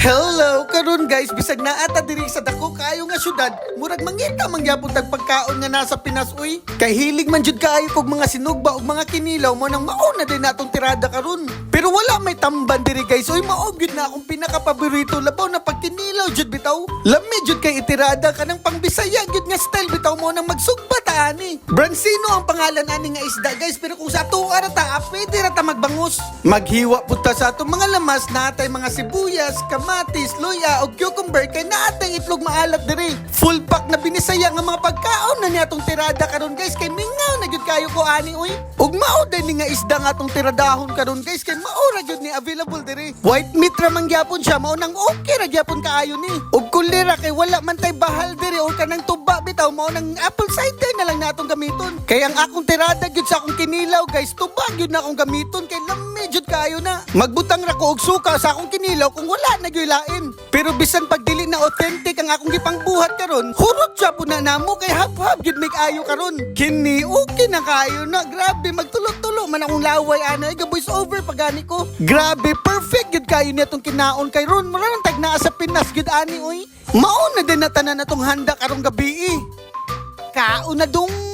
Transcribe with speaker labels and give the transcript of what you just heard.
Speaker 1: Hello karon guys, bisag na ata diri sa dako kaayo nga syudad, murag mangita mangyapon tag pagkaon nga nasa Pinas uy. Kay hilig man jud kaayo kog mga sinugba ug mga kinilaw mo nang mauna din natong tirada karon. Pero wala may tamban diri guys, uy mao gyud na akong pinaka-paborito labaw na pagkinilaw jud bitaw. Lami jud kay itirada kanang pangbisaya gyud nga style bitaw mo nang magsugba ta ani. Brancino ang pangalan ani nga isda guys, pero kung sa ato ara ta pwede ra ta magbangus. Maghiwa pud ta sa atong mga lamas natay mga sibuyas, kamatis, luya o cucumber kay naatay itlog maalat diri. Full pack na binisaya nga mga pagkaon na niya atong tirada karon guys kay mingaw na gyud kayo ko ani uy. Ug mao din ni nga isda nga atong tiradahon karon guys kay mao ra gyud ni available diri. White meat ra man gyapon siya mao nang okay ra gyapon kaayo ni. Ug kulira kay wala man tay bahal diri o kanang tuba bitaw mao nang apple cider na lang natong gamiton. Kay ang akong tirada gyud sa akong kinilaw guys tuba gyud na akong gamiton kay lami jud kaayo na. Magbutang ra ko og suka sa akong kinilaw kung wala na gyud lain. Pero bisan pag dili na authentic ang akong gipangbuhat karon, hurot siya po na namo kay hab-hab gyud mig ayo karon. Kini okay na kayo na, grabe magtulo-tulo man akong laway ana ga voice over pagani ko. Grabe perfect gyud kayo ni atong kinaon kay ron mura nang tag naa sa Pinas gyud ani oy. Mao na din na tanan atong handa karong gabi. Kaon na dong.